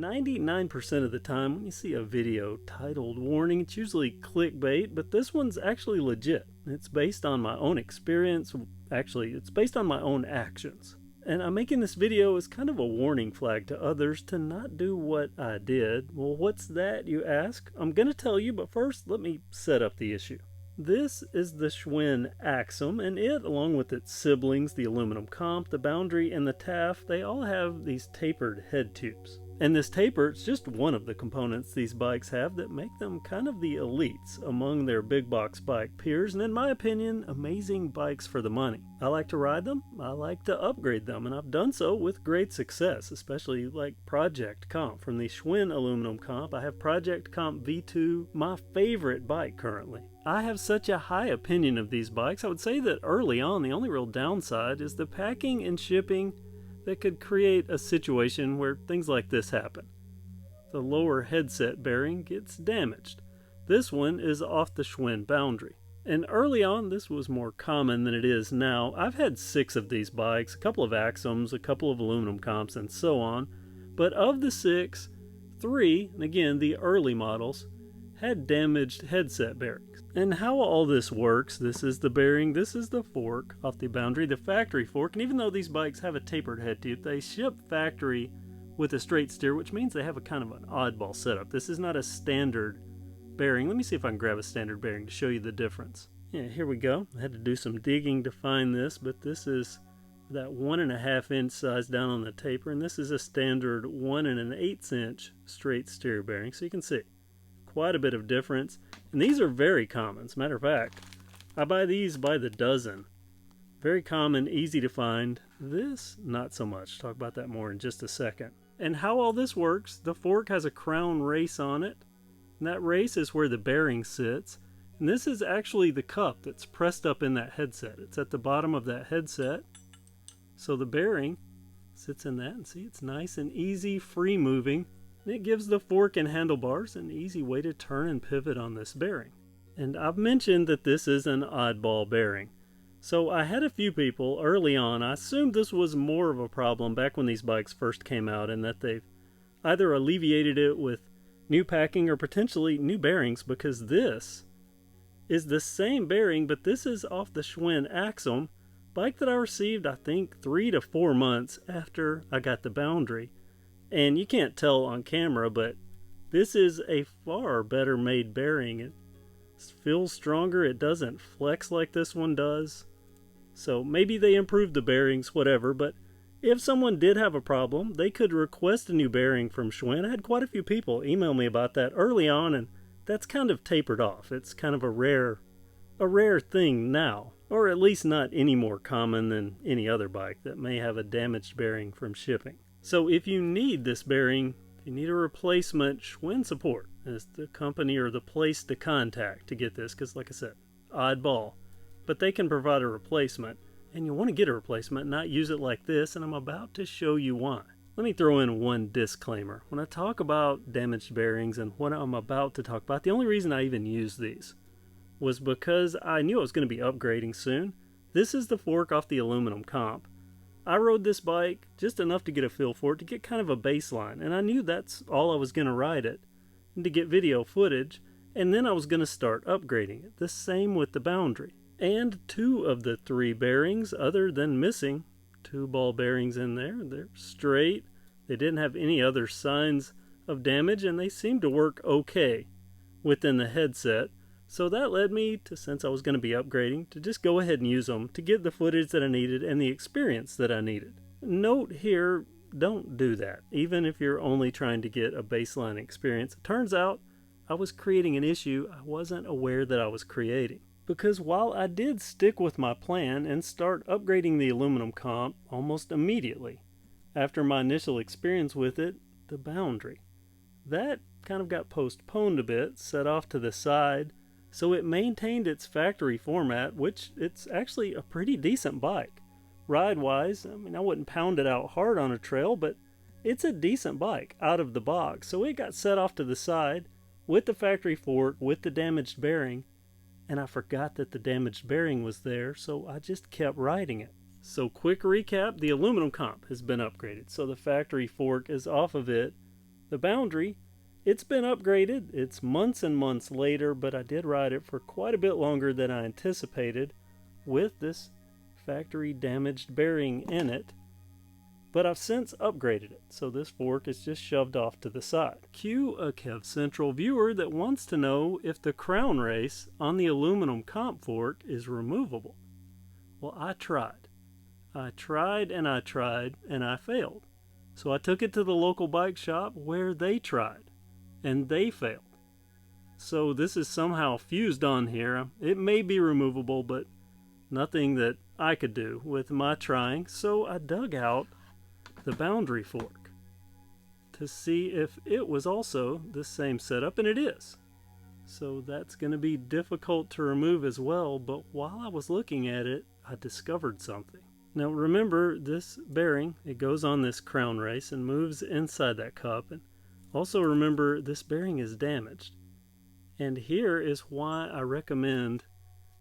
99% of the time when you see a video titled warning, it's usually clickbait, but this one's actually legit. It's based on my own experience. Actually, it's based on my own actions. And I'm making this video as kind of a warning flag to others to not do what I did. Well, what's that, you ask? I'm going to tell you, but first let me set up the issue. This is the Schwinn Axum, and it, along with its siblings, the aluminum comp, the Boundary, and the Taff, they all have these tapered head tubes. And this taper is just one of the components these bikes have that make them kind of the elites among their big box bike peers, and in my opinion, amazing bikes for the money. I like to ride them, I like to upgrade them, and I've done so with great success, especially like Project Comp. From the Schwinn aluminum comp, I have Project Comp V2, my favorite bike currently. I have such a high opinion of these bikes. I would say that early on, the only real downside is the packing and shipping that could create a situation where things like this happen. The lower headset bearing gets damaged. This one is off the Schwinn Boundary. And early on, this was more common than it is now. I've had 6 of these bikes, a couple of Axums, a couple of aluminum comps, and so on. But of the 6, 3, and again, the early models, had damaged headset bearings. And how all this works, this is the bearing, this is the fork off the Boundary, the factory fork, and even though these bikes have a tapered head tube, they ship factory with a straight steer, which means they have a kind of an oddball setup. This is not a standard bearing. Let me see if I can grab a standard bearing to show you the difference. Yeah, here we go. I had to do some digging to find this, but this is that 1.5 inch size down on the taper, and this is a standard 1 1/8 inch straight steer bearing, so you can see quite a bit of difference, and these are very common. As a matter of fact, I buy these by the dozen. Very common, easy to find. This, not so much. Talk about that more in just a second. And how all this works, the fork has a crown race on it, and that race is where the bearing sits, and this is actually the cup that's pressed up in that headset. It's at the bottom of that headset, so the bearing sits in that, and see, it's nice and easy, free moving. And it gives the fork and handlebars an easy way to turn and pivot on this bearing. And I've mentioned that this is an oddball bearing. So I had a few people early on, I assumed this was more of a problem back when these bikes first came out, and that they've either alleviated it with new packing or potentially new bearings, because this is the same bearing, but this is off the Schwinn Axum bike that I received, I think, 3 to 4 months after I got the Boundary. And you can't tell on camera, but this is a far better made bearing. It feels stronger. It doesn't flex like this one does. So maybe they improved the bearings, whatever. But if someone did have a problem, they could request a new bearing from Schwinn. I had quite a few people email me about that early on, and that's kind of tapered off. It's kind of a rare thing now, or at least not any more common than any other bike that may have a damaged bearing from shipping. So if you need this bearing, if you need a replacement, Schwinn Support is the company or the place to contact to get this, because like I said, oddball. But they can provide a replacement, and you want to get a replacement, not use it like this, and I'm about to show you why. Let me throw in one disclaimer. When I talk about damaged bearings and what I'm about to talk about, the only reason I even used these was because I knew I was going to be upgrading soon. This is the fork off the aluminum comp. I rode this bike just enough to get a feel for it, to get kind of a baseline, and I knew that's all I was going to ride it, and to get video footage, and then I was going to start upgrading it. The same with the Boundary. And 2 of the 3 bearings, other than missing 2 ball bearings in there, they're straight, they didn't have any other signs of damage, and they seemed to work okay within the headset. So that led me to, since I was going to be upgrading, to just go ahead and use them to get the footage that I needed and the experience that I needed. Note here, don't do that, even if you're only trying to get a baseline experience. It turns out I was creating an issue I wasn't aware that I was creating. Because while I did stick with my plan and start upgrading the aluminum comp almost immediately after my initial experience with it, the Boundary, that kind of got postponed a bit, set off to the side. So it maintained its factory format, which it's actually a pretty decent bike. Ride-wise, I mean, I wouldn't pound it out hard on a trail, but it's a decent bike out of the box. So it got set off to the side with the factory fork, with the damaged bearing, and I forgot that the damaged bearing was there, so I just kept riding it. So quick recap, the aluminum comp has been upgraded. So the factory fork is off of it, The Boundary, it's been upgraded. It's months and months later, but I did ride it for quite a bit longer than I anticipated with this factory damaged bearing in it. But I've since upgraded it, so this fork is just shoved off to the side. Cue a KevCentral viewer that wants to know if the crown race on the aluminum comp fork is removable. Well, I tried. I tried and I tried and I failed. So I took it to the local bike shop where they tried and they failed. So this is somehow fused on here. It may be removable, but nothing that I could do with my trying. So I dug out the Boundary fork to see if it was also the same setup, and it is. So that's going to be difficult to remove as well, but while I was looking at it, I discovered something. Now remember, this bearing, it goes on this crown race and moves inside that cup, and also remember this bearing is damaged. And here is why I recommend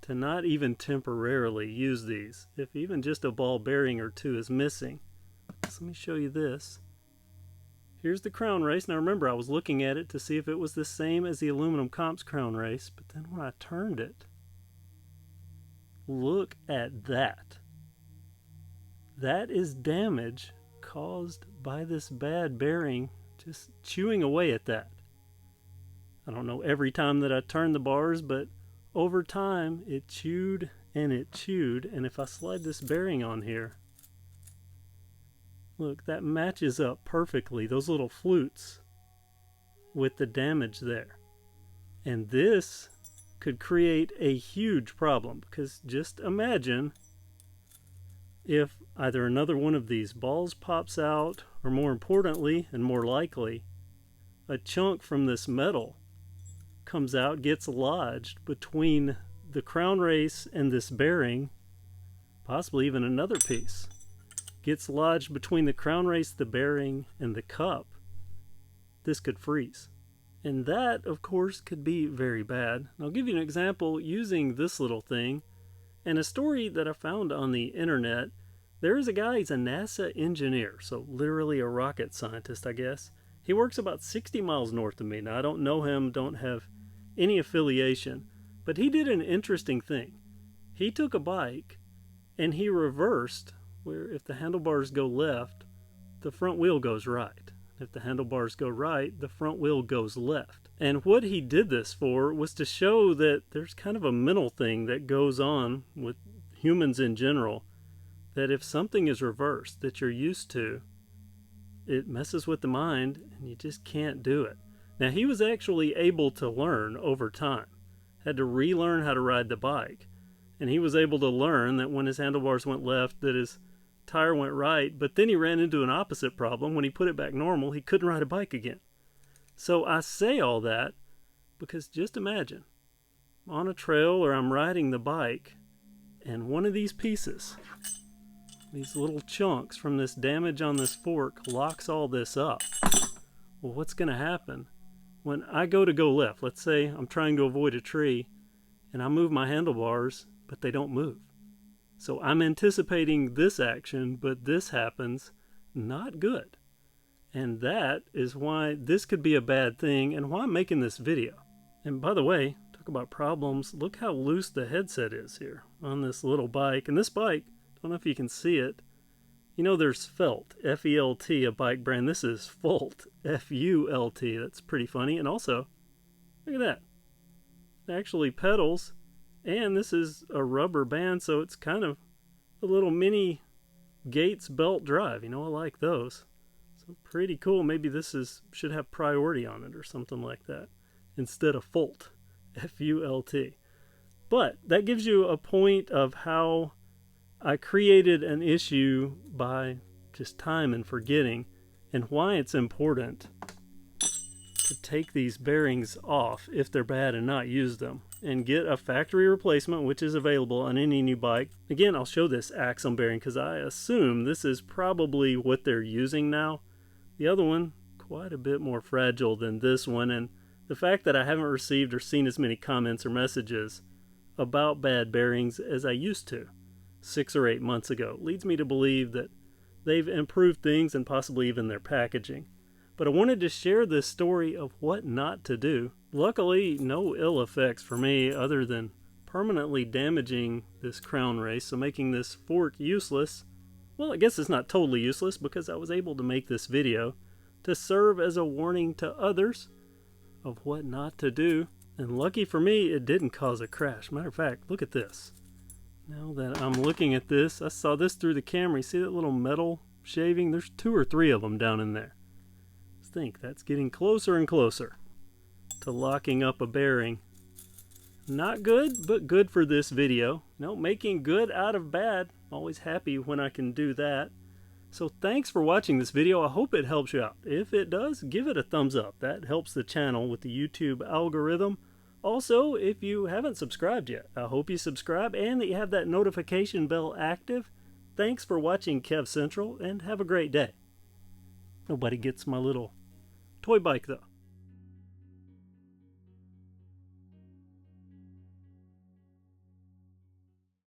to not even temporarily use these, if even just a ball bearing or two is missing. So let me show you this. Here's the crown race. Now remember, I was looking at it to see if it was the same as the aluminum comp's crown race, but then when I turned it, look at that. That is damage caused by this bad bearing just chewing away at that. I don't know every time that I turned the bars, but over time it chewed and it chewed, and if I slide this bearing on here, look, that matches up perfectly, those little flutes, with the damage there. And this could create a huge problem, because just imagine if either another one of these balls pops out, or more importantly, and more likely, a chunk from this metal comes out, gets lodged between the crown race and this bearing, possibly even another piece. Gets lodged between the crown race, the bearing, and the cup. This could freeze. And that, of course, could be very bad. And I'll give you an example using this little thing and a story that I found on the internet. There is a guy, he's a NASA engineer, so literally a rocket scientist, I guess. He works about 60 miles north of me. Now, I don't know him, don't have any affiliation, but he did an interesting thing. He took a bike and he reversed, where if the handlebars go left, the front wheel goes right. If the handlebars go right, the front wheel goes left. And what he did this for was to show that there's kind of a mental thing that goes on with humans in general, that if something is reversed that you're used to, it messes with the mind and you just can't do it. Now, he was actually able to learn over time, had to relearn how to ride the bike, and he was able to learn that when his handlebars went left, that his tire went right, but then he ran into an opposite problem. When he put it back normal, he couldn't ride a bike again. So I say all that because just imagine, I'm on a trail or I'm riding the bike, and one of these pieces, these little chunks from this damage on this fork, locks all this up. Well, what's going to happen when I go left? Let's say I'm trying to avoid a tree and I move my handlebars, but they don't move. So I'm anticipating this action, but this happens. Not good. And that is why this could be a bad thing and why I'm making this video. And by the way, talk about problems, look how loose the headset is here on this little bike. And this bike, don't know if you can see it. You know, there's Felt, F-E-L-T, a bike brand. This is Fult, F-U-L-T. That's pretty funny. And also, look at that. It actually pedals. And this is a rubber band, so it's kind of a little mini Gates belt drive. You know, I like those. So pretty cool. Maybe this should have priority on it or something like that instead of Fult, F-U-L-T. But that gives you a point of how I created an issue by just time and forgetting, and why it's important to take these bearings off if they're bad and not use them, and get a factory replacement, which is available on any new bike. Again, I'll show this Axum bearing because I assume this is probably what they're using now. The other one, quite a bit more fragile than this one, and the fact that I haven't received or seen as many comments or messages about bad bearings as I used to 6 or 8 months ago leads me to believe that they've improved things and possibly even their packaging. But I wanted to share this story of what not to do. Luckily, no ill effects for me other than permanently damaging this crown race, so making this fork useless. Well, I guess it's not totally useless because I was able to make this video to serve as a warning to others of what not to do. And lucky for me, it didn't cause a crash. Matter of fact, look at this. Now that I'm looking at this, I saw this through the camera. You see that little metal shaving? There's 2 or 3 of them down in there. I think that's getting closer and closer to locking up a bearing. Not good, but good for this video. No, making good out of bad. Always happy when I can do that. So thanks for watching this video. I hope it helps you out. If it does, give it a thumbs up. That helps the channel with the YouTube algorithm. Also, if you haven't subscribed yet, I hope you subscribe and that you have that notification bell active. Thanks for watching KevCentral and have a great day. Nobody gets my little toy bike though.